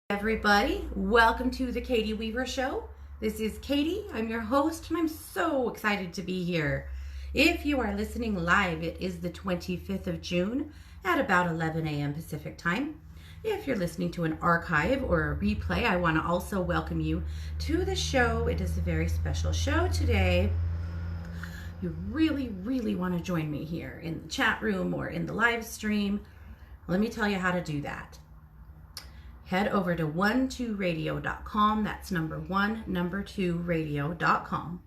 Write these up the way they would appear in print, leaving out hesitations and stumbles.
Everybody, welcome to the Katie Weaver Show. This is Katie. I'm your host, and I'm so excited to be here. If you are listening live, it is the 25th of June at about 11 a.m. Pacific time. If you're listening to an archive or a replay, I want to also welcome you to the show. It is a very special show today. You really want to join me here in the chat room or in the live stream. Let me tell you how to do that. Head over to 12radio.com. That's number 2radio.com.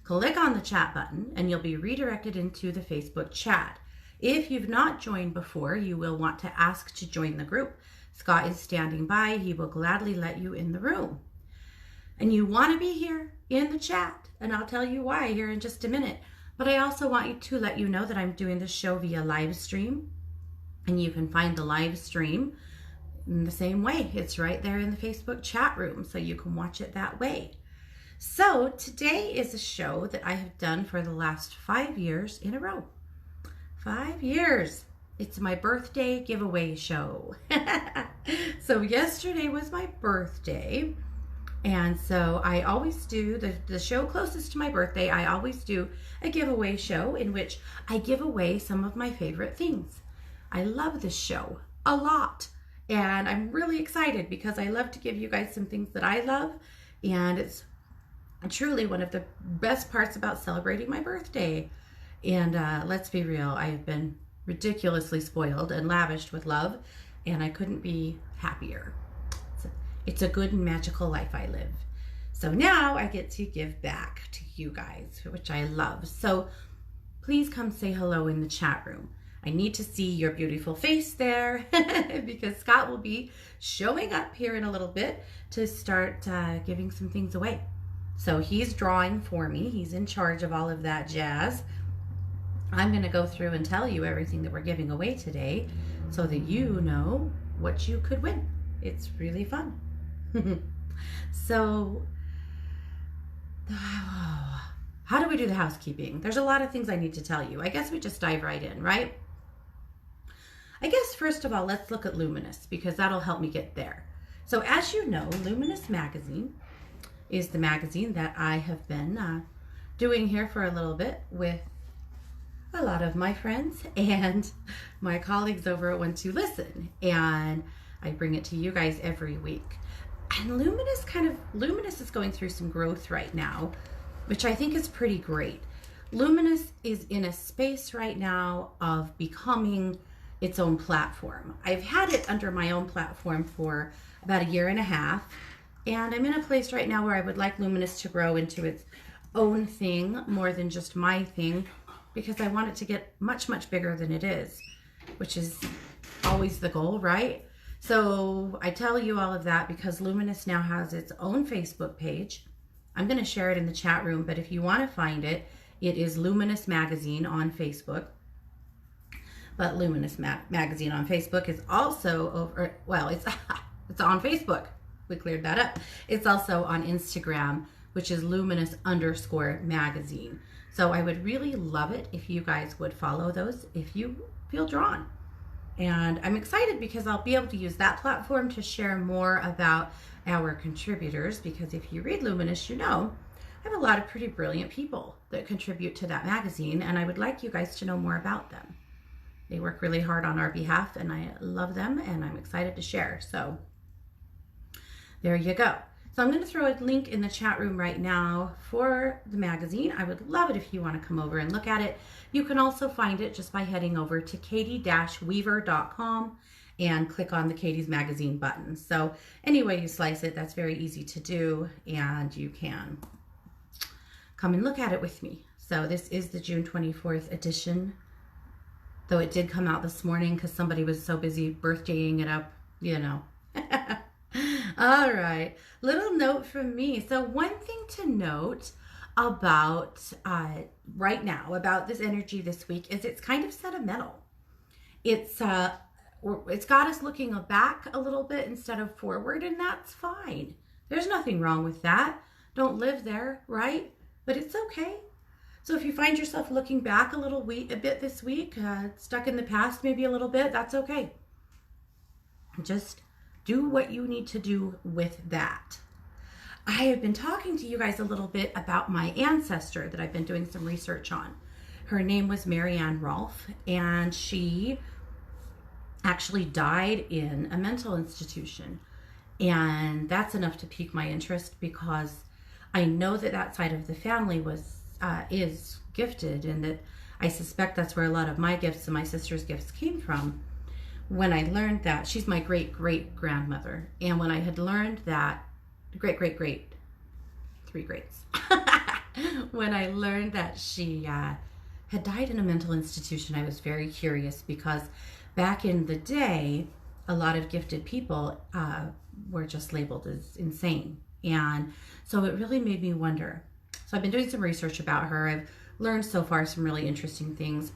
Click on the chat button and you'll be redirected into the Facebook chat. If you've not joined before, you will want to ask to join the group. Scott is standing by. He will gladly let you in the room. And you want to be here in the chat, and I'll tell you why here in just a minute. But I also want you to let you know that I'm doing this show via live stream, and you can find the live stream in the same way. It's right there in the Facebook chat room, so you can watch it that way. So today is a show that I have done for the last 5 years in a row. 5 years. It's my birthday giveaway show. So yesterday was my birthday, and so I always do the show closest to my birthday. I always do a giveaway show in which I give away some of my favorite things. I love this show a lot. And I'm really excited because I love to give you guys some things that I love. And it's truly one of the best parts about celebrating my birthday. And let's be real, I have been ridiculously spoiled and lavished with love. And I couldn't be happier. It's a good and magical life I live. So now I get to give back to you guys, which I love. So please come say hello in the chat room. I need to see your beautiful face there because Scott will be showing up here in a little bit to start giving some things away. So he's drawing for me. He's in charge of all of that jazz. I'm going to go through and tell you everything that we're giving away today so that you know what you could win. It's really fun. So, how do we do the housekeeping? There's a lot of things I need to tell you. I guess we just dive right in, right? I guess first of all, let's look at Luminous because that'll help me get there. So as you know, Luminous Magazine is the magazine that I have been doing here for a little bit with a lot of my friends and my colleagues over at One to Listen. And I bring it to you guys every week. And Luminous is going through some growth right now, which I think is pretty great. Luminous is in a space right now of becoming its own platform. I've had it under my own platform for about 1.5 years, and I'm in a place right now where I would like Luminous to grow into its own thing more than just my thing, because I want it to get much bigger than it is, which is always the goal, right? So I tell you all of that because Luminous now has its own Facebook page. I'm going to share it in the chat room, but if you want to find it, it is Luminous Magazine on Facebook. But Luminous Magazine on Facebook is also over, well, it's on Facebook. We cleared that up. It's also on Instagram, which is Luminous_magazine. So I would really love it if you guys would follow those if you feel drawn. And I'm excited because I'll be able to use that platform to share more about our contributors, because if you read Luminous, you know I have a lot of pretty brilliant people that contribute to that magazine, and I would like you guys to know more about them. They work really hard on our behalf, and I love them, and I'm excited to share. So there you go. So I'm going to throw a link in the chat room right now for the magazine. I would love it if you want to come over and look at it. You can also find it just by heading over to katie-weaver.com and click on the Katie's Magazine button. So any way you slice it, that's very easy to do, and you can come and look at it with me. So this is the June 24th edition, though it did come out this morning because somebody was so busy birthdaying it up, you know. All right, little note from me. So one thing to note about right now, about this energy this week, is it's kind of sentimental. It's got us looking back a little bit instead of forward, and that's fine. There's nothing wrong with that. Don't live there, right? But it's okay. So if you find yourself looking back a bit this week, stuck in the past maybe a little bit, that's okay. Just Do what you need to do with that. I have been talking to you guys a little bit about my ancestor that I've been doing some research on. Her name was Marianne Rolfe, and she actually died in a mental institution. And that's enough to pique my interest, because I know that that side of the family is gifted, and that I suspect that's where a lot of my gifts and my sister's gifts came from. When I learned that, she's my great-great-grandmother, and when I had learned that, great-great-great, 3 greats, when I learned that she had died in a mental institution, I was very curious, because back in the day, a lot of gifted people were just labeled as insane. And so it really made me wonder. So I've been doing some research about her. I've learned so far some really interesting things.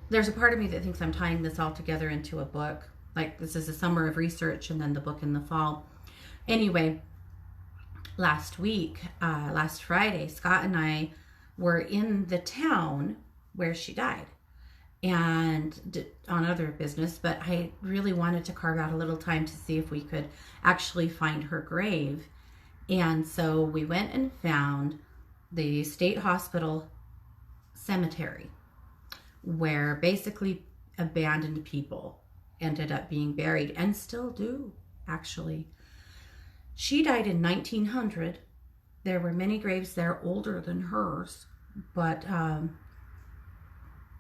There's a part of me that thinks I'm tying this all together into a book. Like, this is a summer of research and then the book in the fall. Anyway, last Friday, Scott and I were in the town where she died, and on other business, but I really wanted to carve out a little time to see if we could actually find her grave. And so we went and found the state hospital cemetery, where basically abandoned people ended up being buried, and still do, actually. She died in 1900. There were many graves there older than hers, but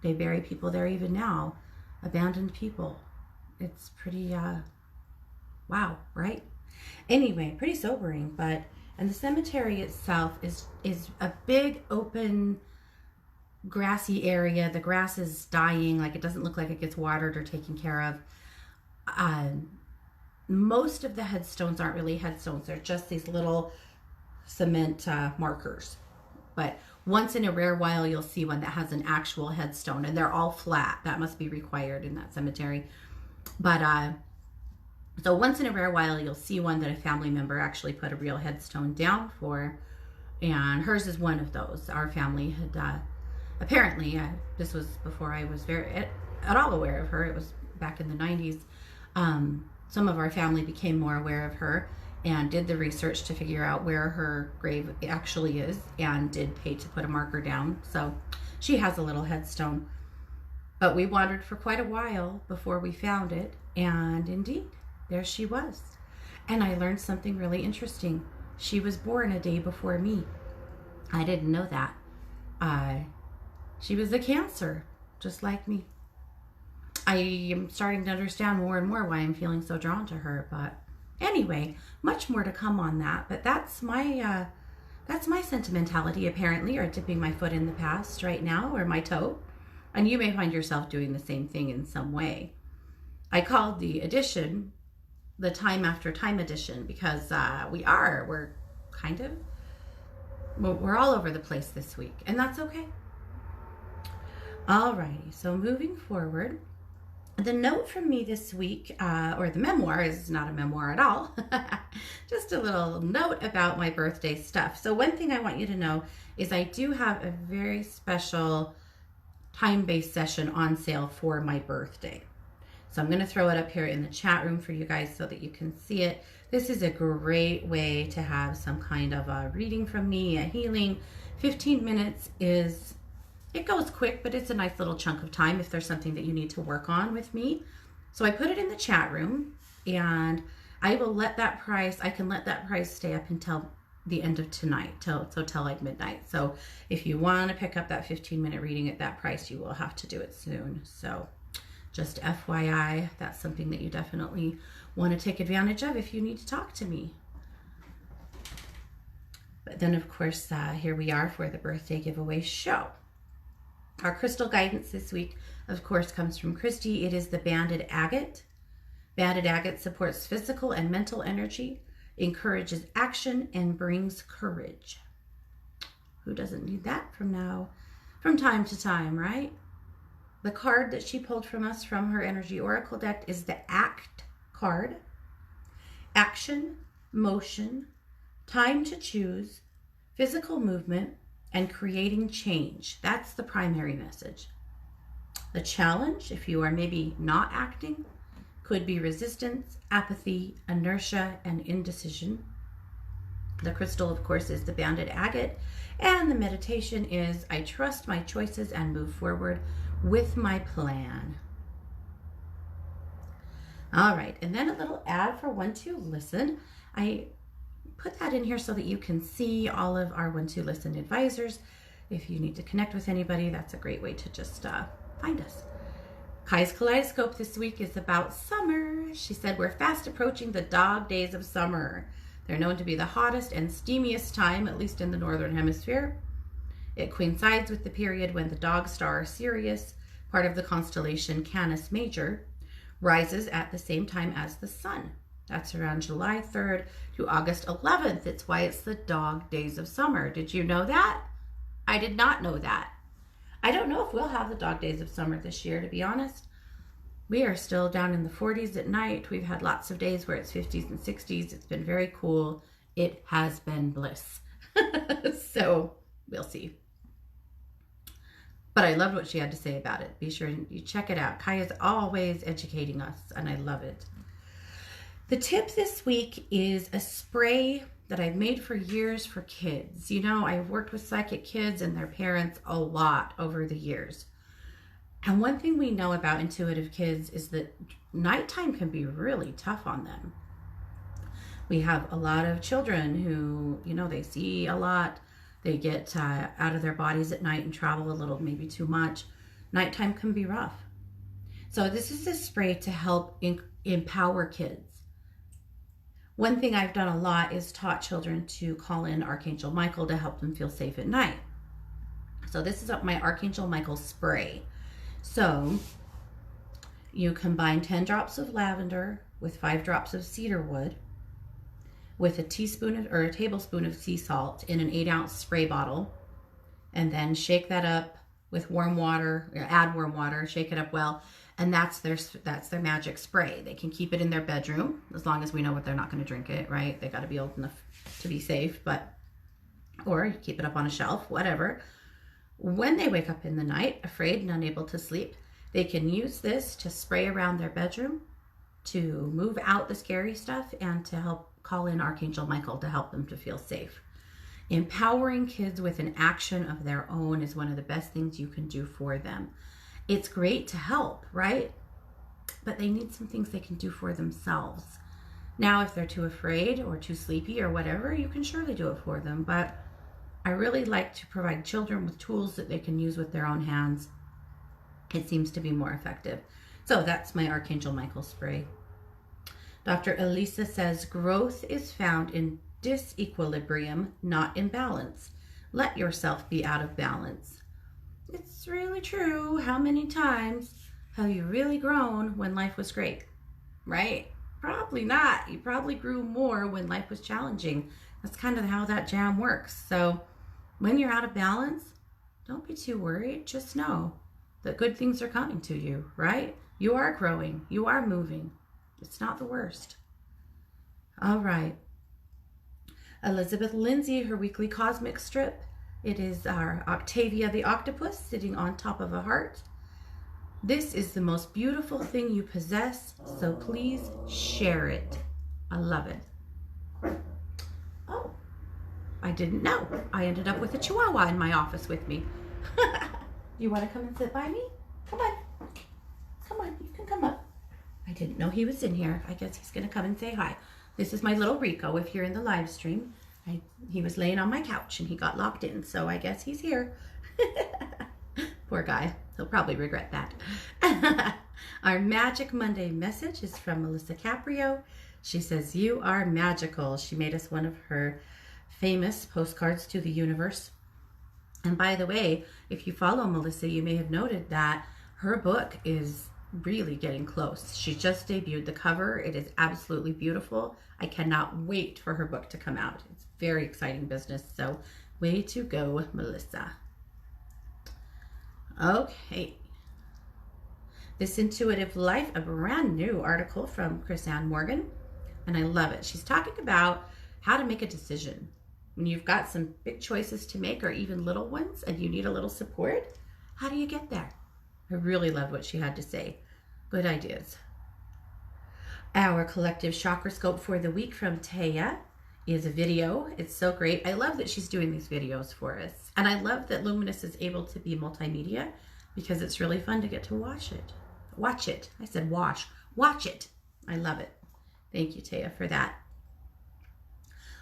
they bury people there even now, abandoned people. It's pretty, wow, right? Anyway, pretty sobering. And the cemetery itself is a big open grassy area. The grass is dying, like it doesn't look like it gets watered or taken care of. Most of the headstones aren't really headstones. They're just these little cement markers. But once in a rare while, you'll see one that has an actual headstone, and they're all flat. That must be required in that cemetery. But so once in a rare while, you'll see one that a family member actually put a real headstone down for, and hers is one of those. Our family had apparently, this was before I was at all aware of her. It was back in the 90s. Some of our family became more aware of her and did the research to figure out where her grave actually is, and did pay to put a marker down. So she has a little headstone. But we wandered for quite a while before we found it, and indeed, there she was. And I learned something really interesting. She was born a day before me. I didn't know that. She was a Cancer, just like me. I am starting to understand more and more why I'm feeling so drawn to her. But anyway, much more to come on that. But that's my sentimentality, apparently, or dipping my foot in the past right now, or my toe. And you may find yourself doing the same thing in some way. I called the edition the Time After Time edition, because we're all over the place this week, and that's okay. Alrighty, so moving forward, the note from me this week, or the memoir, is not a memoir at all, just a little note about my birthday stuff. So one thing I want you to know is I do have a very special time-based session on sale for my birthday. So I'm going to throw it up here in the chat room for you guys so that you can see it. This is a great way to have some kind of a reading from me, a healing. 15 minutes it goes quick, but it's a nice little chunk of time if there's something that you need to work on with me. So I put it in the chat room, and I can let that price stay up until the end of tonight, till like midnight. So if you want to pick up that 15-minute reading at that price, you will have to do it soon. So just FYI, that's something that you definitely want to take advantage of if you need to talk to me. But then, of course, here we are for the birthday giveaway show. Our crystal guidance this week, of course, comes from Christy. It is the Banded Agate. Banded Agate supports physical and mental energy, encourages action, and brings courage. Who doesn't need that from time to time, right? The card that she pulled from us from her Energy Oracle deck is the ACT card. Action, motion, time to choose, physical movement, and creating change. That's the primary message. The challenge, if you are maybe not acting, could be resistance, apathy, inertia, and indecision. The crystal, of course, is the banded agate. And the meditation is, I trust my choices and move forward with my plan. All right, and then a little ad for 1-2 Listen. I put that in here so that you can see all of our 1-2 Listen advisors. If you need to connect with anybody, that's a great way to just find us. Kai's Kaleidoscope this week is about summer. She said, we're fast approaching the dog days of summer. They're known to be the hottest and steamiest time, at least in the northern hemisphere. It coincides with the period when the dog star Sirius, part of the constellation Canis Major, rises at the same time as the sun. That's around July 3rd to August 11th. It's why it's the dog days of summer. Did you know that? I did not know that. I don't know if we'll have the dog days of summer this year, to be honest. We are still down in the 40s at night. We've had lots of days where it's 50s and 60s. It's been very cool. It has been bliss. So we'll see. But I loved what she had to say about it. Be sure you check it out. Kai is always educating us, and I love it. The tip this week is a spray that I've made for years for kids. You know, I've worked with psychic kids and their parents a lot over the years. And one thing we know about intuitive kids is that nighttime can be really tough on them. We have a lot of children who, you know, they see a lot. They get out of their bodies at night and travel a little, maybe too much. Nighttime can be rough. So this is a spray to help empower kids. One thing I've done a lot is taught children to call in Archangel Michael to help them feel safe at night. So this is my Archangel Michael spray. So you combine 10 drops of lavender with 5 drops of cedar wood with a tablespoon of sea salt in an 8-ounce spray bottle, and then shake that up with warm water, or add warm water, shake it up well, and that's their magic spray. They can keep it in their bedroom as long as we know what they're not going to drink it, right? They got to be old enough to be safe, or keep it up on a shelf, whatever. When they wake up in the night, afraid and unable to sleep, they can use this to spray around their bedroom to move out the scary stuff and to help call in Archangel Michael to help them to feel safe. Empowering kids with an action of their own is one of the best things you can do for them. It's great to help, right? But they need some things they can do for themselves. Now, if they're too afraid or too sleepy or whatever, you can surely do it for them. But I really like to provide children with tools that they can use with their own hands. It seems to be more effective. So that's my Archangel Michael spray. Dr. Elisa says, growth is found in disequilibrium, not in balance. Let yourself be out of balance. It's really true. How many times have you really grown when life was great, right? Probably not. You probably grew more when life was challenging. That's kind of how that jam works. So when you're out of balance, don't be too worried. Just know that good things are coming to you, right? You are growing. You are moving. It's not the worst. All right. Elizabeth Lindsay, her weekly cosmic strip. It is our Octavia the octopus sitting on top of a heart. This is the most beautiful thing you possess, so please share it. I love it. Oh, I didn't know. I ended up with a chihuahua in my office with me. You want to come and sit by me? Come on. Come on, you can come up. I didn't know he was in here. I guess he's going to come and say hi. This is my little Rico if you're in the live stream. He was laying on my couch and he got locked in, so I guess he's here. Poor guy. He'll probably regret that. Our Magic Monday message is from Melissa Caprio. She says, you are magical. She made us one of her famous postcards to the universe. And by the way, if you follow Melissa, you may have noted that her book is really getting close. She just debuted the cover. It is absolutely beautiful. I cannot wait for her book to come out. It's very exciting business. So way to go, Melissa. Okay. This Intuitive Life, a brand new article from Chrisanne Morgan, and I love it. She's talking about how to make a decision. When you've got some big choices to make or even little ones and you need a little support, how do you get there? I really love what she had to say. Good ideas. Our collective chakra scope for the week from Taya is a video. It's so great. I love that she's doing these videos for us. And I love that Luminous is able to be multimedia because it's really fun to get to watch it. Watch it. I said wash. Watch it. I love it. Thank you, Taya, for that.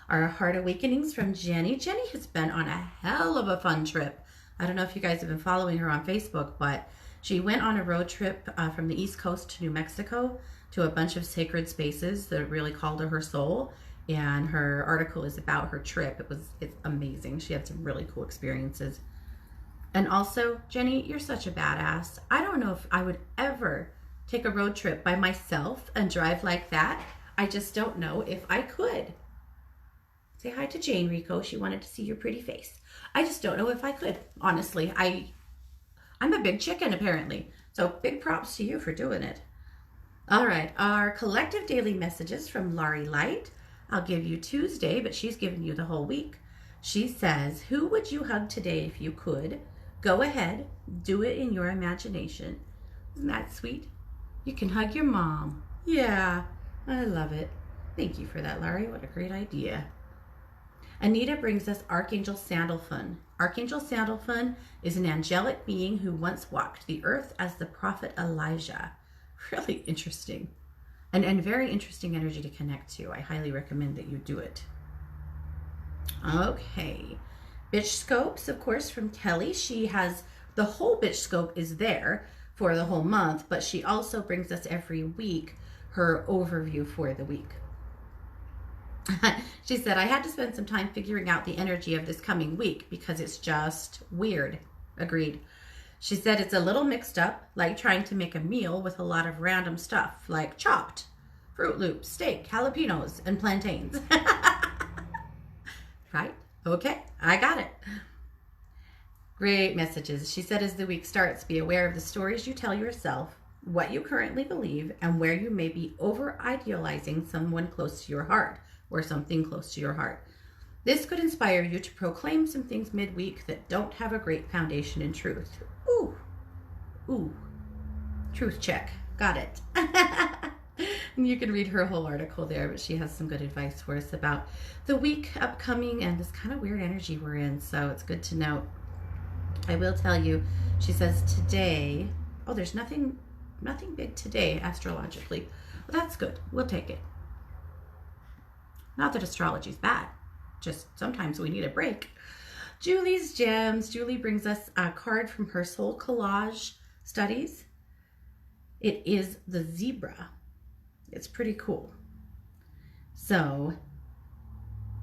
Our Heart Awakenings from Jenny. Jenny has been on a hell of a fun trip. I don't know if you guys have been following her on Facebook, but she went on a road trip from the East Coast to New Mexico to a bunch of sacred spaces that really called to her soul. And her article is about her trip. It's amazing. She had some really cool experiences. And also, Jenny, you're such a badass. I don't know if I would ever take a road trip by myself and drive like that. I just don't know if I could. Say hi to Jane, Rico. She wanted to see your pretty face. I just don't know if I could. Honestly, I'm a big chicken, apparently. So big props to you for doing it. All right, our collective daily messages from Laurie Light. I'll give you Tuesday, but she's giving you the whole week. She says, who would you hug today if you could? Go ahead, do it in your imagination. Isn't that sweet? You can hug your mom. Yeah, I love it. Thank you for that, Laurie. What a great idea. Anita brings us Archangel Sandalphon. Archangel Sandalphon is an angelic being who once walked the earth as the prophet Elijah. Really interesting. And very interesting energy to connect to. I highly recommend that you do it. Okay. Bitch Scopes, of course, from Kelly. She has the whole Bitch Scope is there for the whole month, but she also brings us every week her overview for the week. She said, I had to spend some time figuring out the energy of this coming week because it's just weird. Agreed. She said it's a little mixed up, like trying to make a meal with a lot of random stuff, like chopped Fruit Loops, steak, jalapenos, and plantains. Right? Okay, I got it. Great messages. She said, as the week starts, be aware of the stories you tell yourself, what you currently believe, and where you may be over-idealizing someone close to your heart or something close to your heart. This could inspire you to proclaim some things midweek that don't have a great foundation in truth. Ooh. Truth check. Got it. And you can read her whole article there, but she has some good advice for us about the week upcoming and this kind of weird energy we're in, so it's good to know. I will tell you, she says today, there's nothing big today astrologically. Well, that's good. We'll take it. Not that astrology's bad. Just sometimes we need a break. Julie's Gems. Julie brings us a card from her Soul Collage Studies. It is the zebra. It's pretty cool. So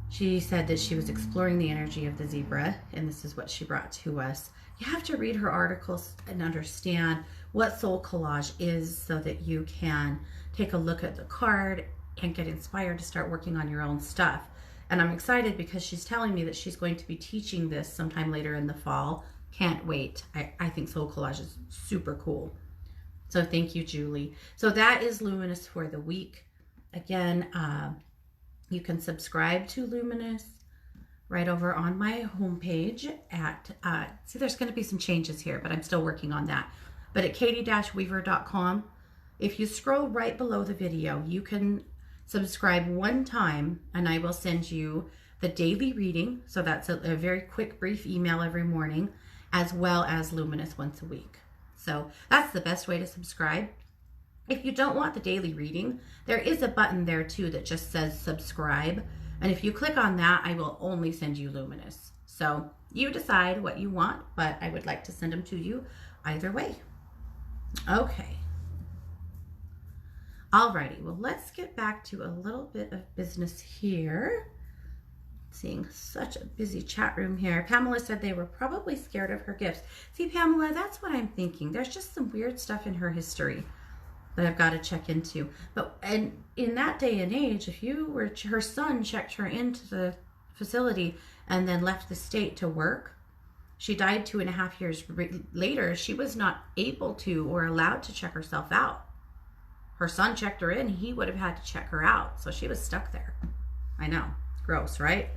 she said that she was exploring the energy of the zebra, and this is what she brought to us. You have to read her articles and understand what Soul Collage is so that you can take a look at the card and get inspired to start working on your own stuff. And I'm excited because she's telling me that she's going to be teaching this sometime later in the fall. Can't wait. I think Soul Collage is super cool. So thank you, Julie. So that is Luminous for the week. Again, you can subscribe to Luminous right over on my homepage at, see, there's going to be some changes here, but I'm still working on that. But at katie-weaver.com, if you scroll right below the video, you can subscribe one time and I will send you the daily reading. So that's a very quick, brief email every morning, as well as Luminous once a week. So that's the best way to subscribe. If you don't want the daily reading, there is a button there too that just says subscribe. And if you click on that, I will only send you Luminous. So you decide what you want, but I would like to send them to you either way. Okay. Alrighty, well, let's get back to a little bit of business here. Seeing such a busy chat room here. Pamela said they were probably scared of her gifts. See, Pamela, that's what I'm thinking. There's just some weird stuff in her history that I've got to check into. And in that day and age, if her son checked her into the facility and then left the state to work, she died 2.5 years later. She was not able to or allowed to check herself out. Her son checked her in. He would have had to check her out. So she was stuck there. I know. Gross, right?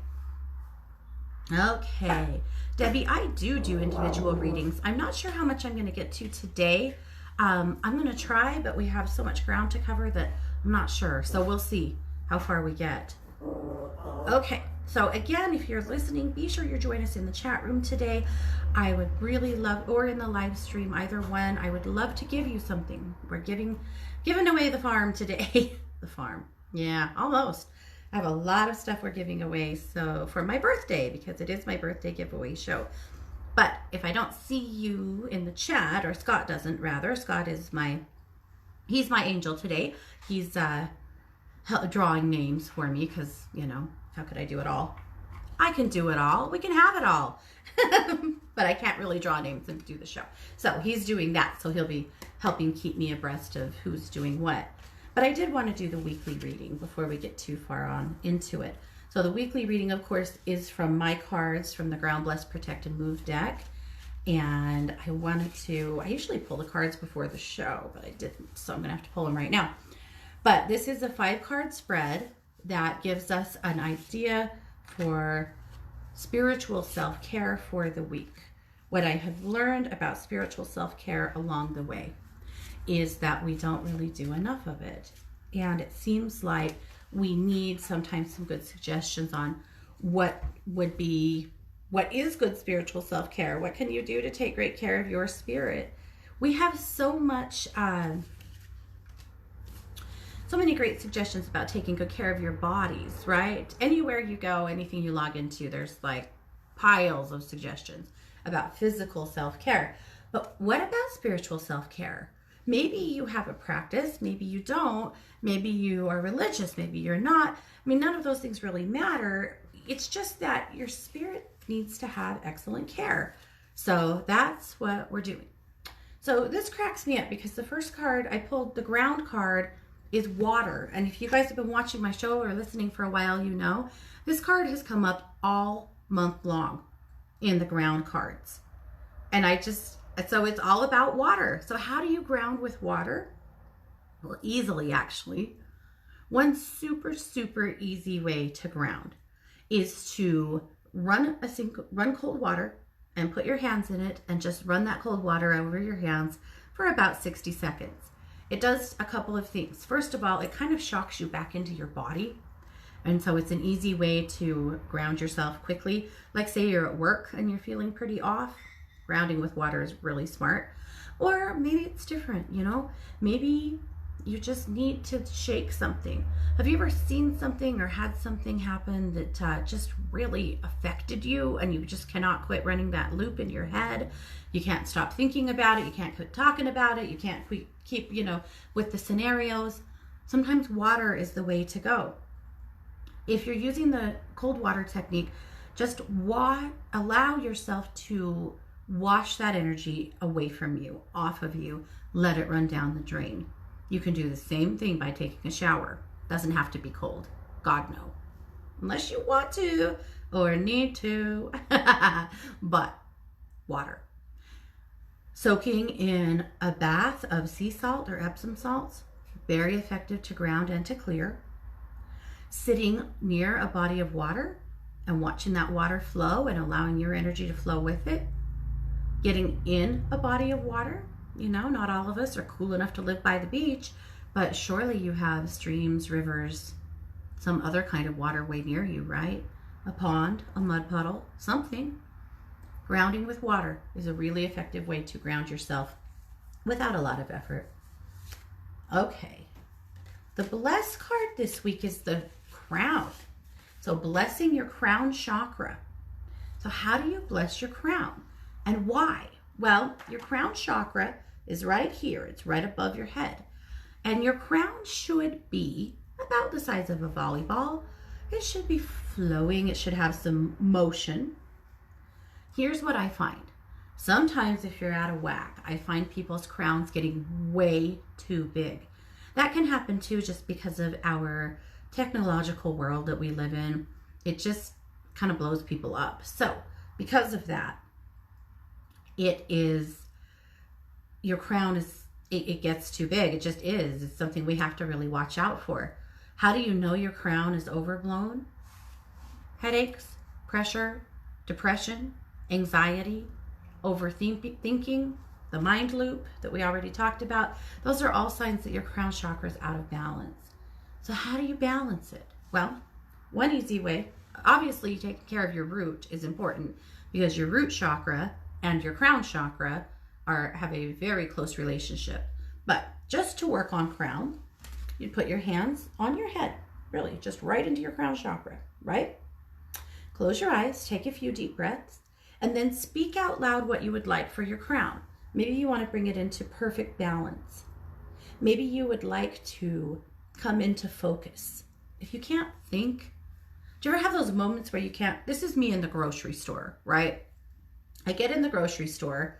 Okay. Debbie, I do individual readings. I'm not sure how much I'm going to get to today. I'm going to try, but we have so much ground to cover that I'm not sure. So we'll see how far we get. Okay. So again, if you're listening, be sure you join us in the chat room today. I would really love, or in the live stream, either one. I would love to give you something. We're giving away the farm today. The farm. Yeah, almost. I have a lot of stuff we're giving away. So for my birthday, because it is my birthday giveaway show. But if I don't see you in the chat, or Scott doesn't, rather, Scott is he's my angel today. He's drawing names for me because, you know, how could I do it all? I can do it all. We can have it all. But I can't really draw names and do the show. So he's doing that. So he'll be helping keep me abreast of who's doing what. But I did want to do the weekly reading before we get too far on into it. So the weekly reading, of course, is from my cards from the Ground, Bless, Protect, and Move deck. And I usually pull the cards before the show, but I didn't. So I'm going to have to pull them right now. But this is a 5-card spread that gives us an idea for spiritual self-care for the week. What I have learned about spiritual self-care along the way is that we don't really do enough of it. And it seems like we need sometimes some good suggestions on what is good spiritual self-care. What can you do to take great care of your spirit? We have so many great suggestions about taking good care of your bodies, right? Anywhere you go, anything you log into, there's like piles of suggestions about physical self-care. But what about spiritual self-care? Maybe you have a practice, maybe you don't, maybe you are religious, maybe you're not. I mean, none of those things really matter. It's just that your spirit needs to have excellent care. So that's what we're doing. So this cracks me up because the first card I pulled, the ground card, is water. And if you guys have been watching my show or listening for a while, you know, this card has come up all month long in the ground cards. And so it's all about water. So how do you ground with water? Well, easily actually. One super, super easy way to ground is to run cold water and put your hands in it and just run that cold water over your hands for about 60 seconds. It does a couple of things. First of all, it kind of shocks you back into your body. And so it's an easy way to ground yourself quickly. Like say you're at work and you're feeling pretty off. Grounding with water is really smart. Or maybe it's different, you know? Maybe you just need to shake something. Have you ever seen something or had something happen that just really affected you and you just cannot quit running that loop in your head? You can't stop thinking about it. You can't quit talking about it. You can't keep, you know, with the scenarios. Sometimes water is the way to go. If you're using the cold water technique, just allow yourself to wash that energy away from you, off of you, let it run down the drain. You can do the same thing by taking a shower. Doesn't have to be cold. God, no. Unless you want to or need to. But water. Soaking in a bath of sea salt or Epsom salts, very effective to ground and to clear. Sitting near a body of water and watching that water flow and allowing your energy to flow with it. Getting in a body of water. You know, not all of us are cool enough to live by the beach, but surely you have streams, rivers, some other kind of waterway near you, right? A pond, a mud puddle, something. Grounding with water is a really effective way to ground yourself without a lot of effort. Okay. The bless card this week is the crown. So blessing your crown chakra. So how do you bless your crown? And why? Well, your crown chakra is right here. It's right above your head. And your crown should be about the size of a volleyball. It should be flowing. It should have some motion. Here's what I find. Sometimes if you're out of whack, I find people's crowns getting way too big. That can happen too just because of our technological world that we live in. It just kind of blows people up. So because of that, your crown it gets too big. It just is. It's something we have to really watch out for. How do you know your crown is overblown? Headaches, pressure, depression, anxiety, overthinking, the mind loop that we already talked about. Those are all signs that your crown chakra is out of balance. So how do you balance it? Well, one easy way, obviously taking care of your root is important because your root chakra and your crown chakra have a very close relationship. But just to work on crown, you'd put your hands on your head, really, just right into your crown chakra, right? Close your eyes, take a few deep breaths, and then speak out loud what you would like for your crown. Maybe you want to bring it into perfect balance. Maybe you would like to come into focus. If you can't think, do you ever have those moments where you can't? This is me in the grocery store, right? I get in the grocery store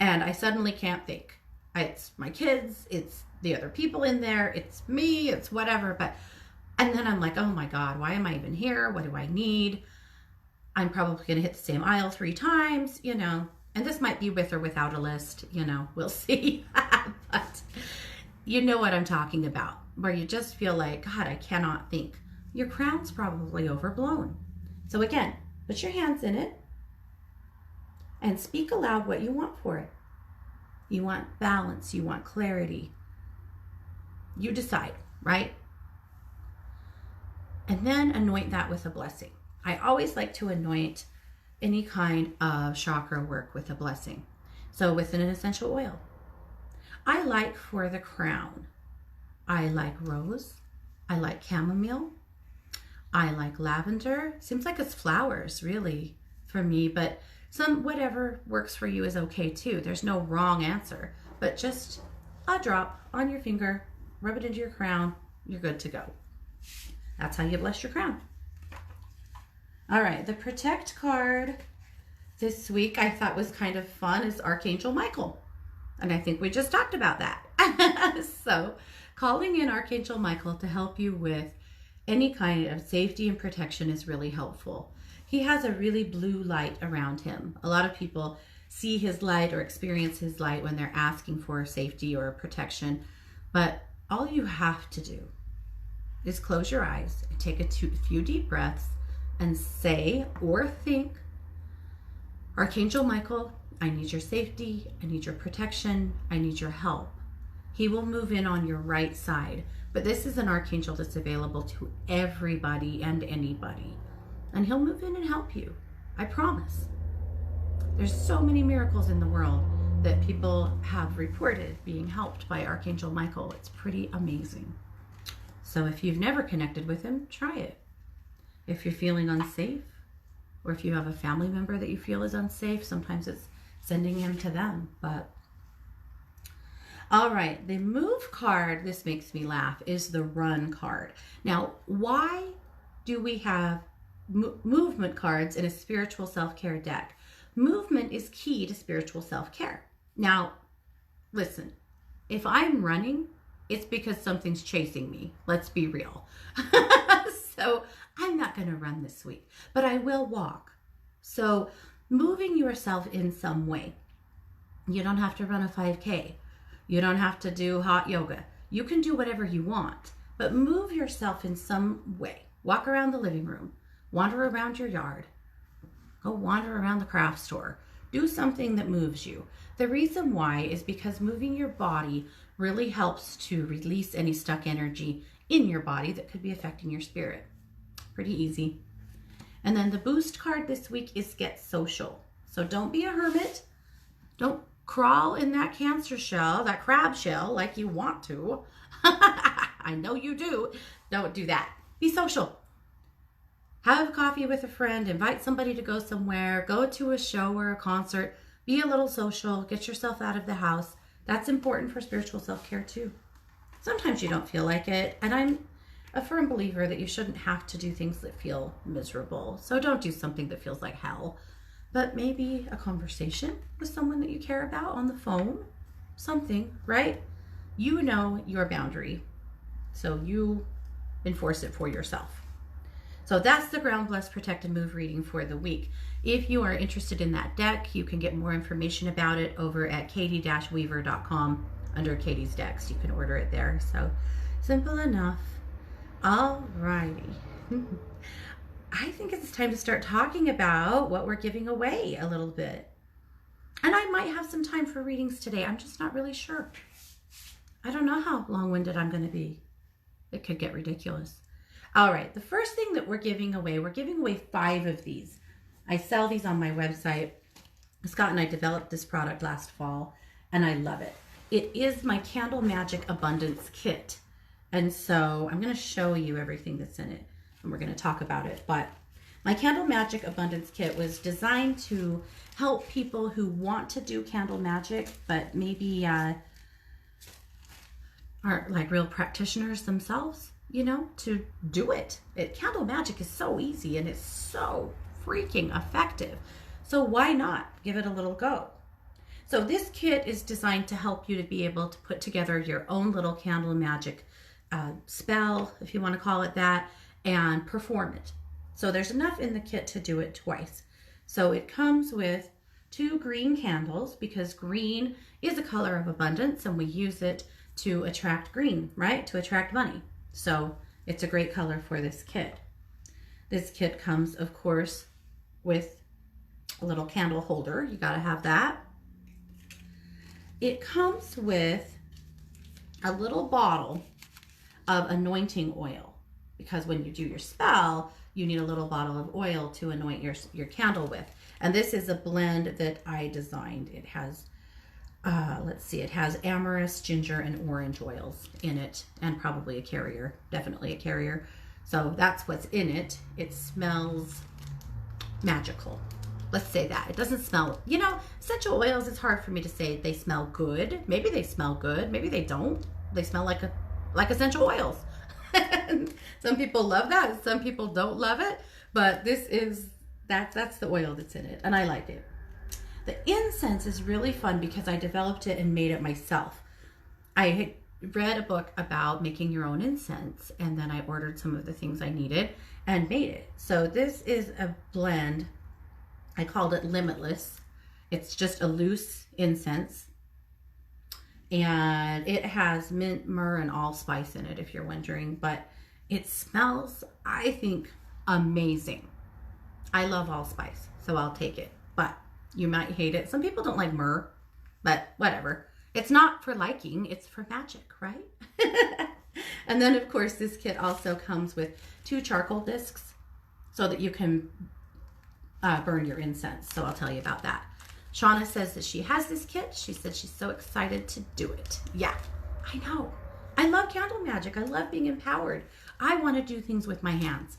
and I suddenly can't think. It's my kids, it's the other people in there, it's me, it's whatever. And then I'm like, oh my God, why am I even here? What do I need? I'm probably going to hit the same aisle 3 times, and this might be with or without a list, we'll see. But you know what I'm talking about, where you just feel like, God, I cannot think. Your crown's probably overblown. So again, put your hands in it and speak aloud what you want for it. You want balance, you want clarity. You decide, right? And then anoint that with a blessing. I always like to anoint any kind of chakra work with a blessing. So with an essential oil. I like for the crown, I like rose, I like chamomile, I like lavender. Seems like it's flowers really for me, but whatever works for you is okay too. There's no wrong answer, but just a drop on your finger, rub it into your crown, you're good to go. That's how you bless your crown. All right, the protect card this week I thought was kind of fun is Archangel Michael. And I think we just talked about that. So calling in Archangel Michael to help you with any kind of safety and protection is really helpful. He has a really blue light around him. A lot of people see his light or experience his light when they're asking for safety or protection. But all you have to do is close your eyes and take a few deep breaths and say or think, Archangel Michael, I need your safety, I need your protection, I need your help. He will move in on your right side, but this is an archangel that's available to everybody and anybody, and he'll move in and help you. I promise. There's so many miracles in the world that people have reported being helped by Archangel Michael. It's pretty amazing. So if you've never connected with him, try it. If you're feeling unsafe, or if you have a family member that you feel is unsafe, sometimes it's sending him to them. But all right, the move card, this makes me laugh, is the run card. Now, why do we have movement cards in a spiritual self-care deck? Movement is key to spiritual self-care. Now, listen, if I'm running, it's because something's chasing me. Let's be real. So I'm not going to run this week, but I will walk. So moving yourself in some way. You don't have to run a 5K. You don't have to do hot yoga. You can do whatever you want, but move yourself in some way. Walk around the living room, wander around your yard, go wander around the craft store. Do something that moves you. The reason why is because moving your body really helps to release any stuck energy in your body that could be affecting your spirit. Pretty easy. And then the boost card this week is get social. So don't be a hermit. Don't crawl in that cancer shell, that crab shell, like you want to. I know you do. Don't do that. Be social. Have coffee with a friend. Invite somebody to go somewhere. Go to a show or a concert. Be a little social. Get yourself out of the house. That's important for spiritual self-care too. Sometimes you don't feel like it. And I'm a firm believer that you shouldn't have to do things that feel miserable. So don't do something that feels like hell. But maybe a conversation with someone that you care about on the phone. Something, right? You know your boundary. So you enforce it for yourself. So that's the Ground Bless Protect and Move reading for the week. If you are interested in that deck, you can get more information about it over at katie-weaver.com under Katie's Decks. You can order it there. So simple enough. All righty. I think it's time to start talking about what we're giving away a little bit. And I might have some time for readings today. I'm just not really sure. I don't know how long-winded I'm going to be. it could get ridiculous. All right, the first thing that we're giving away 5 of these. I sell these on my website. Scott and I developed this product last fall, and I love it. It is my Candle Magic Abundance Kit. And so I'm going to show you everything that's in it, and we're going to talk about it. But my Candle Magic Abundance Kit was designed to help people who want to do candle magic, but maybe aren't like real practitioners themselves, you know, to do it. Candle magic is so easy and it's so freaking effective. So why not give it a little go? So this kit is designed to help you to be able to put together your own little candle magic spell, if you want to call it that, and perform it. So there's enough in the kit to do it twice. So it comes with 2 green candles, because green is a color of abundance and we use it to attract green, right? To attract money. So it's a great color for this kit. This kit comes, of course, with a little candle holder. You got to have that. It comes with a little bottle of anointing oil, because when you do your spell, you need a little bottle of oil to anoint your candle with. And this is a blend that I designed. It has, let's see, it has amorous, ginger, and orange oils in it, and probably a carrier, definitely a carrier. So that's what's in it. It smells magical. Let's say that. It doesn't smell, you know, essential oils, it's hard for me to say they smell good. Maybe they smell good, maybe they don't. They smell like essential oils. Some people love that, some people don't love it, but this is, that's the oil that's in it, and I like it. The incense is really fun because I developed it and made it myself. I had read a book about making your own incense, and then I ordered some of the things I needed and made it. So this is a blend. I called it Limitless. It's just a loose incense, and it has mint, myrrh, and allspice in it, if you're wondering, but it smells, I think, amazing. I love allspice, so I'll take it, but you might hate it. Some people don't like myrrh, but whatever. It's not for liking, it's for magic, right? And then, of course, this kit also comes with 2 charcoal discs so that you can burn your incense. So I'll tell you about that. Shauna says that she has this kit. She said she's so excited to do it. Yeah, I know. I love candle magic. I love being empowered. I want to do things with my hands,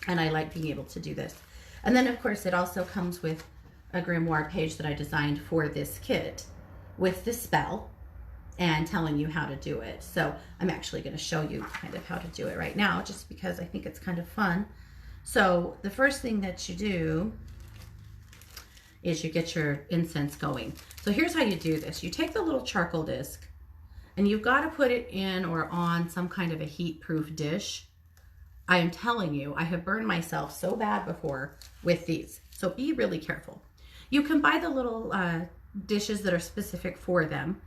and I like being able to do this. And then, of course, it also comes with a grimoire page that I designed for this kit with the spell and telling you how to do it. So I'm actually going to show you kind of how to do it right now, just because I think it's kind of fun. So the first thing that you do is you get your incense going. So here's how you do this. You take the little charcoal disc, and you've got to put it in or on some kind of a heat-proof dish. I am telling you, I have burned myself so bad before with these. So be really careful. You can buy the little dishes that are specific for them,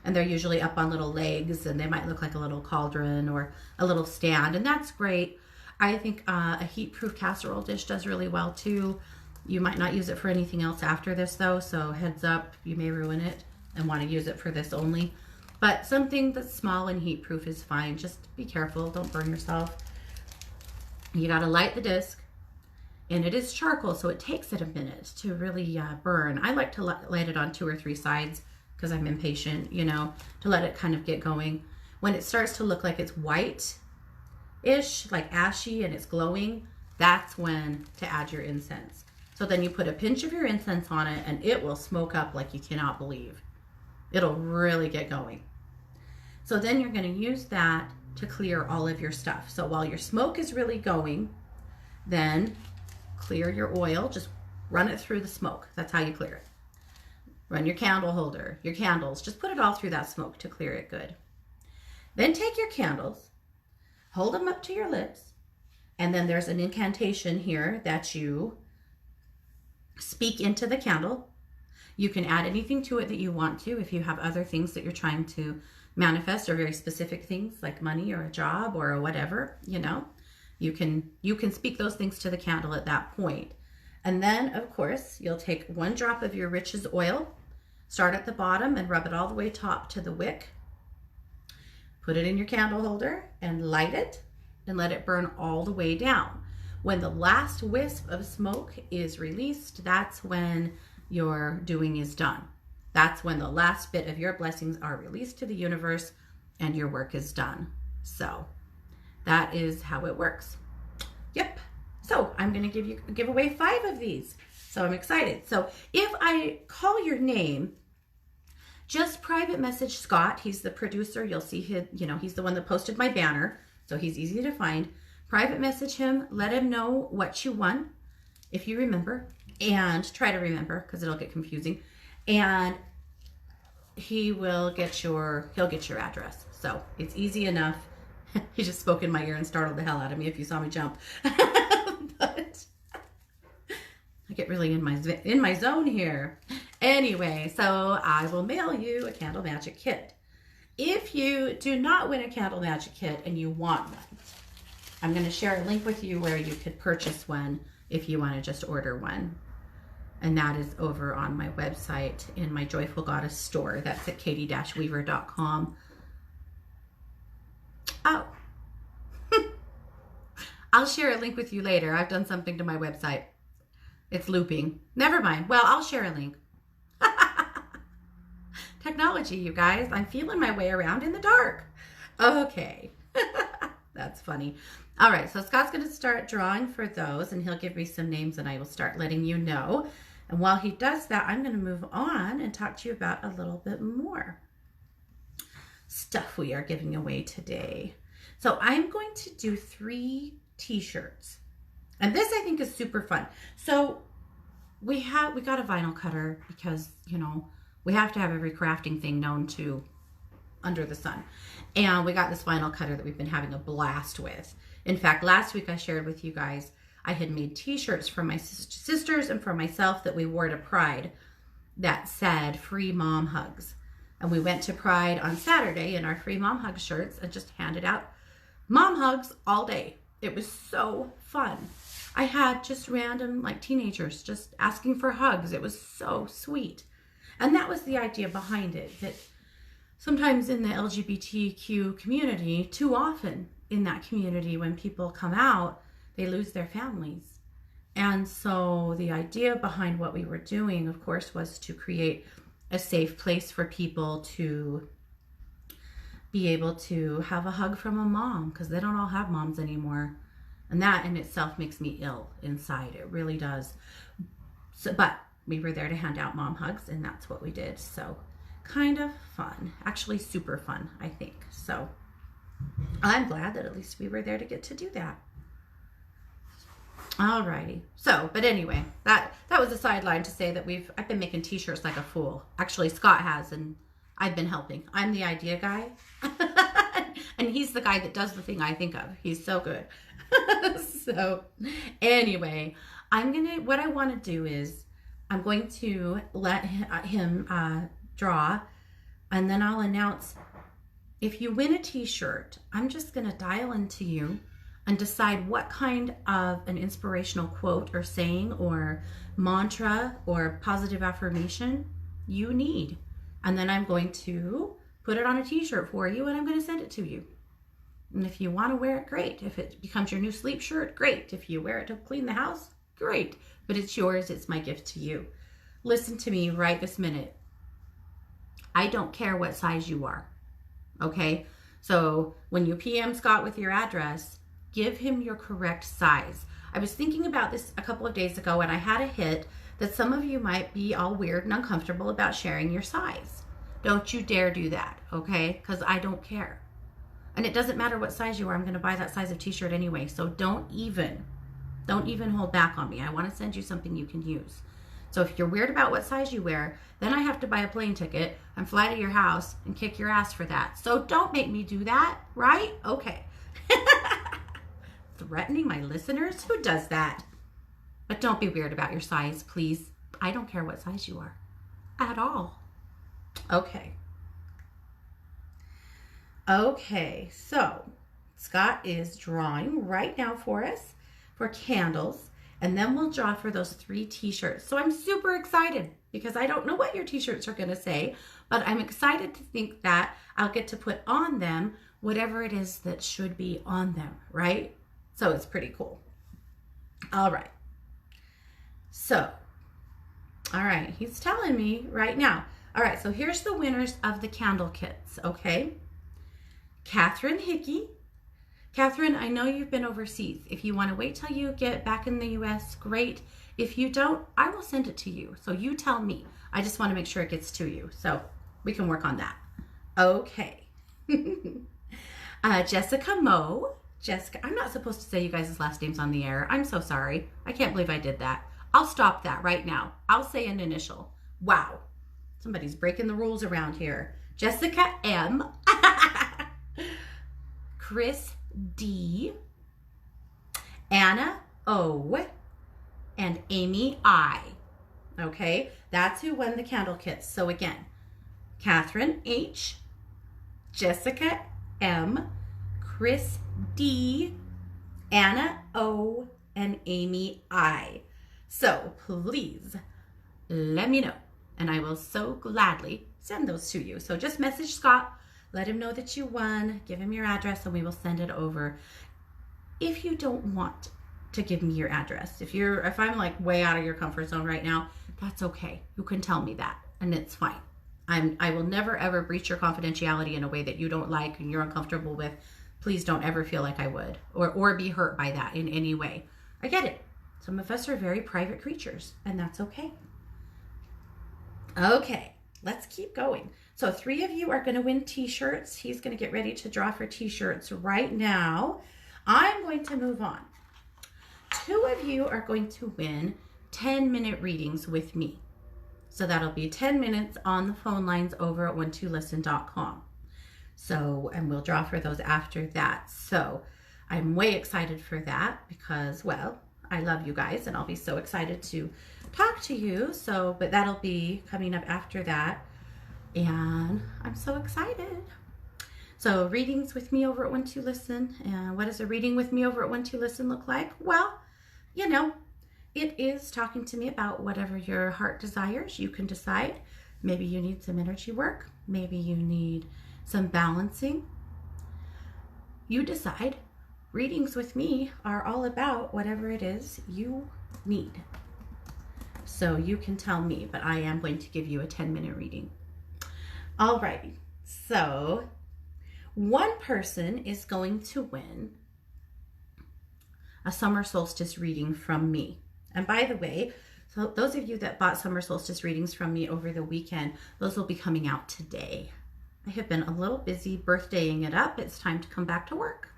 and they're usually up on little legs, and they might look like a little cauldron or a little stand, and that's great. I think a heat-proof casserole dish does really well too. You might not use it for anything else after this though, so heads up, you may ruin it and want to use it for this only. But something that's small and heat-proof is fine. Just be careful, don't burn yourself. You gotta light the disc, and it is charcoal, so it takes it a minute to really burn. I like to light it on 2 or 3 sides because I'm impatient, you know, to let it kind of get going. When it starts to look like it's white-ish, like ashy, and it's glowing, that's when to add your incense. So then you put a pinch of your incense on it, and it will smoke up like you cannot believe. It'll really get going. So then you're going to use that to clear all of your stuff. So while your smoke is really going, then clear your oil. Just run it through the smoke. That's how you clear it. Run your candle holder, your candles. Just put it all through that smoke to clear it good. Then take your candles, hold them up to your lips, and then there's an incantation here that you speak into the candle. You can add anything to it that you want to. If you have other things that you're trying to manifest, or very specific things like money or a job or whatever, you know, you can speak those things to the candle at that point. And then, of course, you'll take 1 drop of your Riches oil, start at the bottom and rub it all the way top to the wick. put it in your candle holder and light it and let it burn all the way down. When the last wisp of smoke is released, that's when your doing is done. That's when the last bit of your blessings are released to the universe and your work is done. So that is how it works. Yep. So I'm going to give away 5 of these. So I'm excited. So if I call your name, just private message Scott. He's the producer. You'll see his, he's the one that posted my banner. So he's easy to find. Private message him. Let him know what you won, if you remember. And try to remember, because it'll get confusing. And he'll get your address. So it's easy enough. He just spoke in my ear and startled the hell out of me if you saw me jump. But I get really in my zone here. Anyway, so I will mail you a Candle Magic kit. If you do not win a Candle Magic kit and you want one, I'm going to share a link with you where you could purchase one if you want to just order one. And that is over on my website in my Joyful Goddess store. That's at katie-weaver.com. Oh, I'll share a link with you later. I've done something to my website. It's looping. Never mind. Well, I'll share a link. Technology, you guys. I'm feeling my way around in the dark. Okay. That's funny. All right. So Scott's going to start drawing for those, and he'll give me some names, and I will start letting you know. And while he does that, I'm going to move on and talk to you about a little bit more stuff we are giving away today. So I'm going to do 3 t-shirts, and this I think is super fun. So we got a vinyl cutter because we have to have every crafting thing known to under the sun, and we got this vinyl cutter that we've been having a blast with. In fact, last week I shared with you guys I had made t-shirts for my sisters and for myself that we wore to Pride that said free mom hugs. And we went to Pride on Saturday in our free mom hug shirts and just handed out mom hugs all day. It was so fun. I had just random teenagers just asking for hugs. It was so sweet. And that was the idea behind it, that sometimes in the LGBTQ community, too often in that community, when people come out, they lose their families. And so the idea behind what we were doing, of course, was to create a safe place for people to be able to have a hug from a mom, because they don't all have moms anymore. And that in itself makes me ill inside. It really does. So, but we were there to hand out mom hugs, and that's what we did. So kind of fun, actually super fun, I think. So I'm glad that at least we were there to get to do that. Alrighty. So, but anyway, that was a sideline to say that I've been making t-shirts like a fool. Actually, Scott has, and I've been helping. I'm the idea guy. And he's the guy that does the thing I think of. He's so good. So, anyway, what I want to do is I'm going to let him draw, and then I'll announce if you win a t-shirt, I'm just going to dial into you and decide what kind of an inspirational quote or saying or mantra or positive affirmation you need. And then I'm going to put it on a t-shirt for you, and I'm going to send it to you. And if you want to wear it, great. If it becomes your new sleep shirt, great. If you wear it to clean the house, great. But it's yours. It's my gift to you. Listen to me right this minute. I don't care what size you are. Okay? So when you PM Scott with your address, give him your correct size. I was thinking about this a couple of days ago, and I had a hit that some of you might be all weird and uncomfortable about sharing your size. Don't you dare do that, okay? Because I don't care. And it doesn't matter what size you are. I'm going to buy that size of t-shirt anyway. So don't even hold back on me. I want to send you something you can use. So if you're weird about what size you wear, then I have to buy a plane ticket and fly to your house and kick your ass for that. So don't make me do that, right? Okay. Threatening my listeners? Who does that? But don't be weird about your size, please. I don't care what size you are at all. Okay. Okay, so Scott is drawing right now for us for candles, and then we'll draw for those 3 t-shirts. So I'm super excited because I don't know what your t-shirts are going to say, but I'm excited to think that I'll get to put on them whatever it is that should be on them, right? So it's pretty cool. All right. So, all right, he's telling me right now. All right, so here's the winners of the candle kits, okay? Catherine Hickey. Catherine, I know you've been overseas. If you want to wait till you get back in the US, great. If you don't, I will send it to you. So you tell me. I just want to make sure it gets to you. So we can work on that. Okay. Jessica Moe. Jessica, I'm not supposed to say you guys' last names on the air. I'm so sorry. I can't believe I did that. I'll stop that right now. I'll say an initial. Wow. Somebody's breaking the rules around here. Jessica M. Chris D. Anna O. And Amy I. Okay, that's who won the candle kits. So again, Catherine H. Jessica M. Chris D. Anna O. And Amy I. So please let me know, and I will so gladly send those to you. So just message Scott, let him know that you won, give him your address, and we will send it over. If you don't want to give me your address, if I'm like way out of your comfort zone right now, that's okay. You can tell me that, and it's fine. I will never ever breach your confidentiality in a way that you don't like and you're uncomfortable with. Please don't ever feel like I would, or be hurt by that in any way. I get it. Some of us are very private creatures, and that's okay. Okay, let's keep going. So 3 of you are going to win t-shirts. He's going to get ready to draw for t-shirts right now. I'm going to move on. 2 of you are going to win 10-minute readings with me. So that'll be 10 minutes on the phone lines over at one2listen.com. So, and we'll draw for those after that. So I'm way excited for that because, well, I love you guys and I'll be so excited to talk to you. So, but that'll be coming up after that. And I'm so excited. So readings with me over at One2Listen. And what does a reading with me over at One2Listen look like? Well, you know, it is talking to me about whatever your heart desires. You can decide. Maybe you need some energy work. Maybe you need some balancing. You decide. Readings with me are all about whatever it is you need. So you can tell me, but I am going to give you a 10-minute reading. Alrighty, so one person is going to win a summer solstice reading from me. And by the way, so those of you that bought summer solstice readings from me over the weekend, those will be coming out today. I have been a little busy birthdaying it up. It's time to come back to work.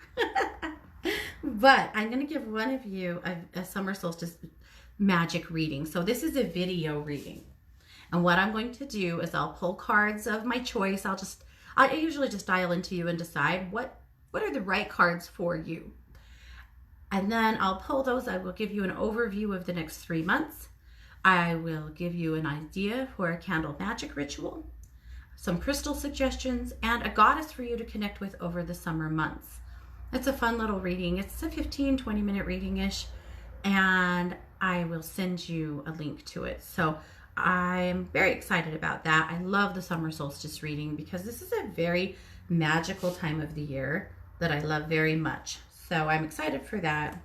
But I'm going to give one of you a summer solstice magic reading. So this is a video reading. And what I'm going to do is I'll pull cards of my choice. I usually just dial into you and decide what are the right cards for you. And then I'll pull those. I will give you an overview of the next 3 months. I will give you an idea for a candle magic ritual, some crystal suggestions, and a goddess for you to connect with over the summer months. It's a fun little reading. It's a 15-20 minute reading-ish, and I will send you a link to it. So I'm very excited about that. I love the summer solstice reading because this is a very magical time of the year that I love very much. So I'm excited for that.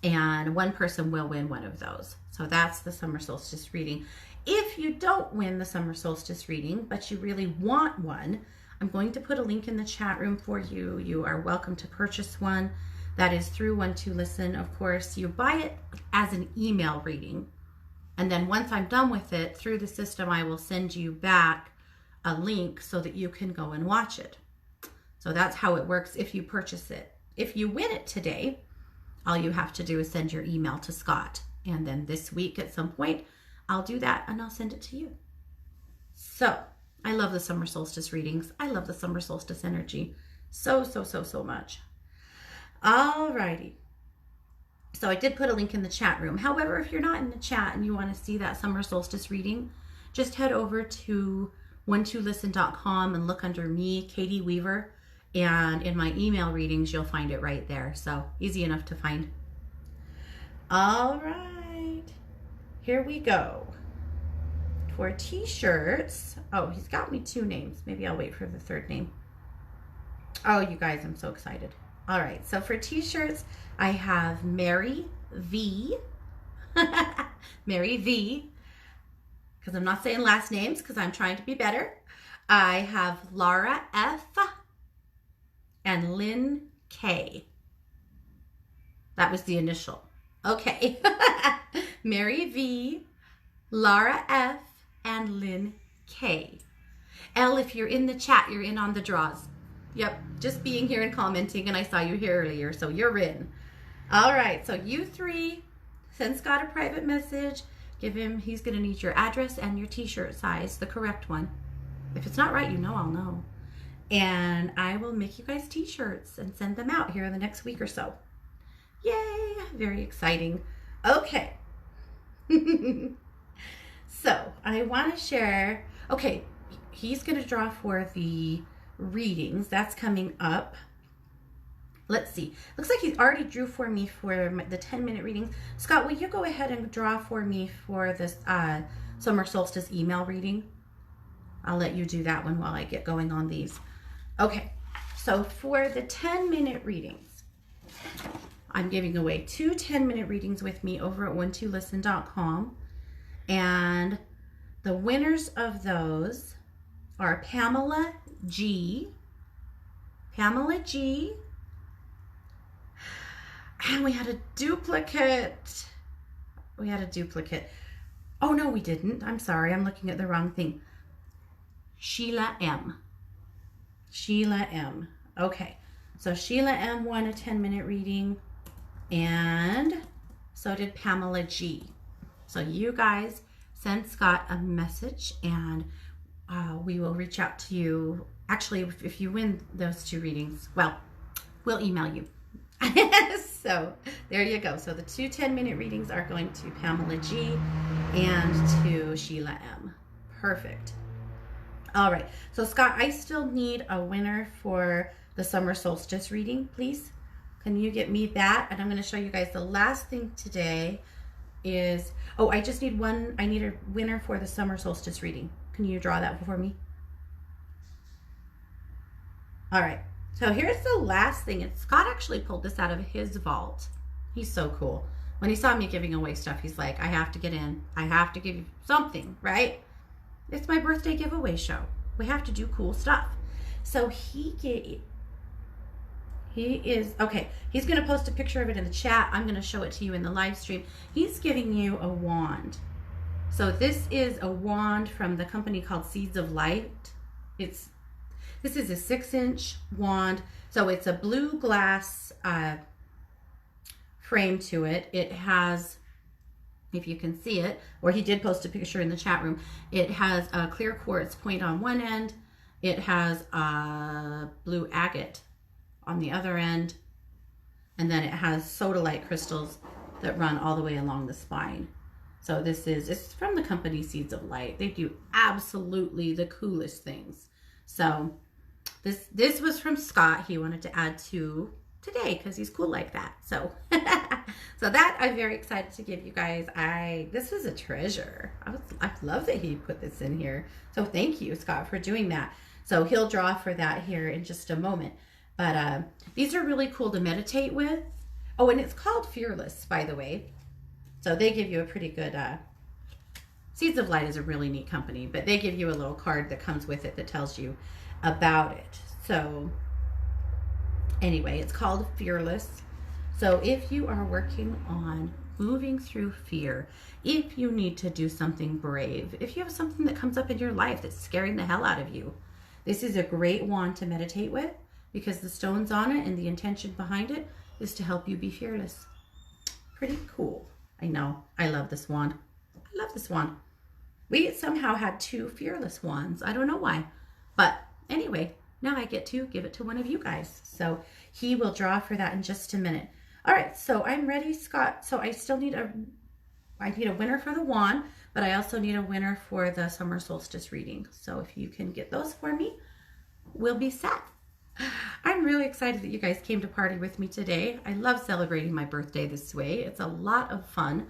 And one person will win one of those. So that's the summer solstice reading. If you don't win the summer solstice reading, but you really want one, I'm going to put a link in the chat room for you. You are welcome to purchase one. That is through One2Listen. Of course, you buy it as an email reading. And then once I'm done with it, through the system, I will send you back a link so that you can go and watch it. So that's how it works if you purchase it. If you win it today, all you have to do is send your email to Scott. And then this week at some point, I'll do that and I'll send it to you. So I love the summer solstice readings. I love the summer solstice energy so much. Alrighty. So I did put a link in the chat room. However, if you're not in the chat and you want to see that summer solstice reading, just head over to one2listen.com and look under me, Katie Weaver, and in my email readings, you'll find it right there. So easy enough to find. All right, here we go. For t-shirts, oh, he's got me 2 names. Maybe I'll wait for the 3rd name. Oh, you guys, I'm so excited. All right, so for t-shirts, I have Mary V. Mary V, because I'm not saying last names because I'm trying to be better. I have Laura F. and Lynn K. That was the initial. Okay. Mary V, Laura F, and Lynn K. L, if you're in the chat, you're in on the draws. Yep, just being here and commenting, and I saw you here earlier, so you're in. All right, so you three, send Scott a private message. Give him, he's going to need your address and your t-shirt size, the correct one. If it's not right, you know I'll know. And I will make you guys t-shirts and send them out here in the next week or so. Yay, very exciting. Okay. So I want to share, okay, he's going to draw for the readings. That's coming up. Let's see. Looks like he already drew for me for the 10-minute readings. Scott, will you go ahead and draw for me for this summer solstice email reading? I'll let you do that one while I get going on these. Okay, so for the 10-minute readings, I'm giving away 2 10-minute readings with me over at one2listen.com. And the winners of those are Pamela G. Pamela G. And we had a duplicate. Oh, no, we didn't. I'm sorry. I'm looking at the wrong thing. Sheila M. Sheila M. Okay. So Sheila M won a 10-minute reading. And so did Pamela G. So you guys send Scott a message and we will reach out to you. Actually, if you win those 2 readings, well, we'll email you. So there you go. So the 2 10-minute readings are going to Pamela G and to Sheila M. Perfect. All right. So Scott, I still need a winner for the summer solstice reading, please. Can you get me that? And I'm going to show you guys the last thing today is, oh, I just need one. I need a winner for the summer solstice reading. Can you draw that for me? All right. So here's the last thing. And Scott actually pulled this out of his vault. He's so cool. When he saw me giving away stuff, he's like, I have to get in. I have to give you something, right? It's my birthday giveaway show. We have to do cool stuff. So he is, okay, he's going to post a picture of it in the chat. I'm going to show it to you in the live stream. He's giving you a wand. So this is a wand from the company called Seeds of Light. This is a 6-inch wand. So it's a blue glass frame to it. It has, if you can see it, or he did post a picture in the chat room, it has a clear quartz point on one end. It has a blue agate on the other end. And then it has sodalite crystals that run all the way along the spine. So it's from the company Seeds of Light. They do absolutely the coolest things. So this was from Scott. He wanted to add to today because he's cool like that. So so that I'm very excited to give you guys. This is a treasure. I love that he put this in here. So thank you, Scott, for doing that. So he'll draw for that here in just a moment. But these are really cool to meditate with. Oh, and it's called Fearless, by the way. So they give you a pretty good, Seeds of Light is a really neat company, but they give you a little card that comes with it that tells you about it. So anyway, it's called Fearless. So if you are working on moving through fear, if you need to do something brave, if you have something that comes up in your life that's scaring the hell out of you, this is a great wand to meditate with because the stones on it and the intention behind it is to help you be fearless. Pretty cool. I know. I love this wand. I love this wand. We somehow had 2 fearless wands. I don't know why. But anyway, now I get to give it to one of you guys. So he will draw for that in just a minute. All right, so I'm ready, Scott. So I still need a winner for the wand, but I also need a winner for the summer solstice reading. So if you can get those for me, we'll be set. I'm really excited that you guys came to party with me today. I love celebrating my birthday this way. It's a lot of fun.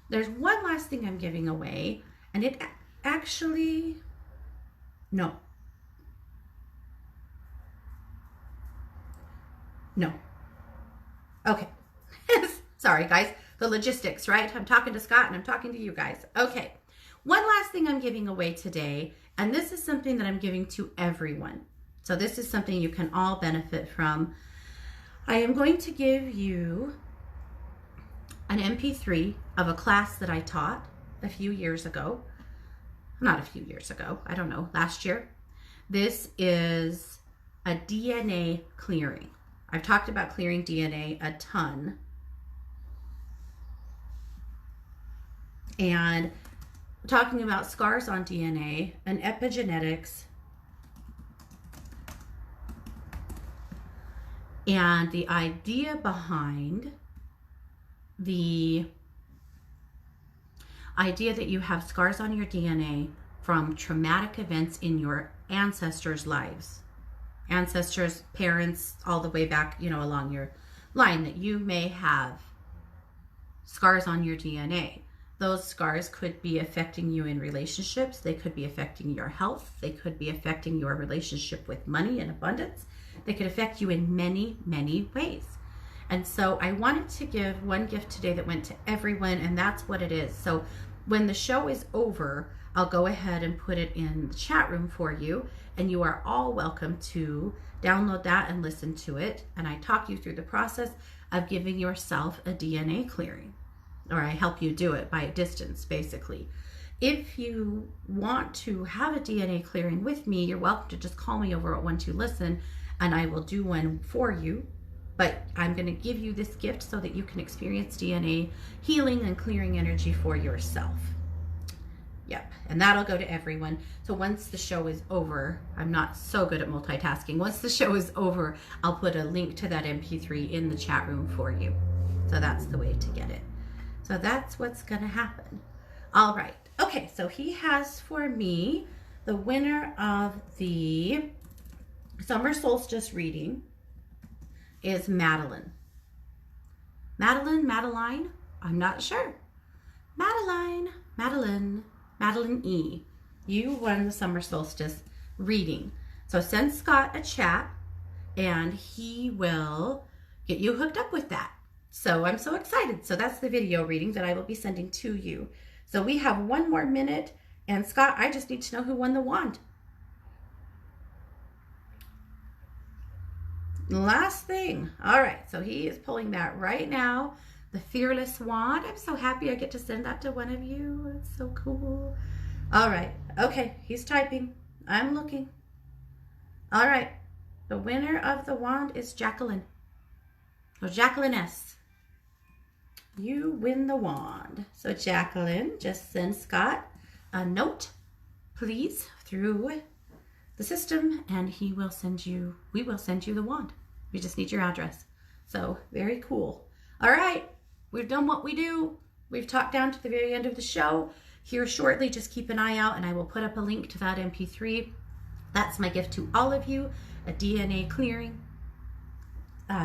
There's one last thing I'm giving away, and it actually, no. No. Okay. Sorry, guys. The logistics, right? I'm talking to Scott and I'm talking to you guys. Okay. One last thing I'm giving away today, and this is something that I'm giving to everyone. So this is something you can all benefit from. I am going to give you an MP3 of a class that I taught a few years ago. Not a few years ago, I don't know, last year. This is a DNA clearing. I've talked about clearing DNA a ton. And talking about scars on DNA and epigenetics and the idea behind the idea that you have scars on your DNA from traumatic events in your ancestors' lives. Ancestors, parents, all the way back, along your line, that you may have scars on your DNA. Those scars could be affecting you in relationships. They could be affecting your health. They could be affecting your relationship with money and abundance. They could affect you in many, many ways. And so I wanted to give one gift today that went to everyone, and that's what it is. So when the show is over, I'll go ahead and put it in the chat room for you, and you are all welcome to download that and listen to it. And I talk you through the process of giving yourself a DNA clearing, or I help you do it by a distance, basically. If you want to have a DNA clearing with me, you're welcome to just call me over at 12Listen, and I will do one for you. But I'm going to give you this gift so that you can experience DNA healing and clearing energy for yourself. Yep, and that'll go to everyone. So once the show is over, I'm not so good at multitasking. Once the show is over, I'll put a link to that MP3 in the chat room for you. So that's the way to get it. So that's what's going to happen. All right. Okay, so he has for me the winner of the summer solstice reading is Madeline. Madeline, I'm not sure. Madeline E. You won the summer solstice reading. So send Scott a chat and he will get you hooked up with that. So I'm so excited. So that's the video reading that I will be sending to you. So we have 1 more minute, and Scott, I just need to know who won the wand. Last thing. All right, so he is pulling that right now. The Fearless Wand. I'm so happy I get to send that to one of you. It's so cool. All right. Okay, he's typing. I'm looking. All right. The winner of the wand is Jacqueline. Oh, Jacqueline S. You win the wand. So Jacqueline, just send Scott a note, please, through the system, and we will send you the wand. We just need your address. So very cool. All right, we've done what we do. We've talked down to the very end of the show. Here shortly, just keep an eye out, and I will put up a link to that MP3. That's my gift to all of you, a DNA clearing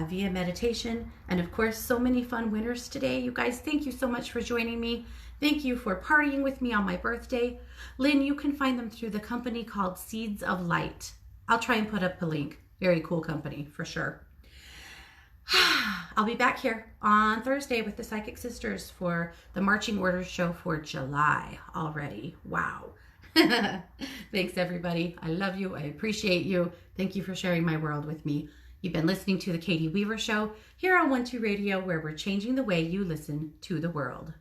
via meditation. And of course, so many fun winners today. You guys, thank you so much for joining me. Thank you for partying with me on my birthday. Lynn, you can find them through the company called Seeds of Light. I'll try and put up a link. Very cool company, for sure. I'll be back here on Thursday with the Psychic Sisters for the Marching Orders show for July already. Wow. Thanks, everybody. I love you. I appreciate you. Thank you for sharing my world with me. You've been listening to The Katie Weaver Show here on 12 Radio, where we're changing the way you listen to the world.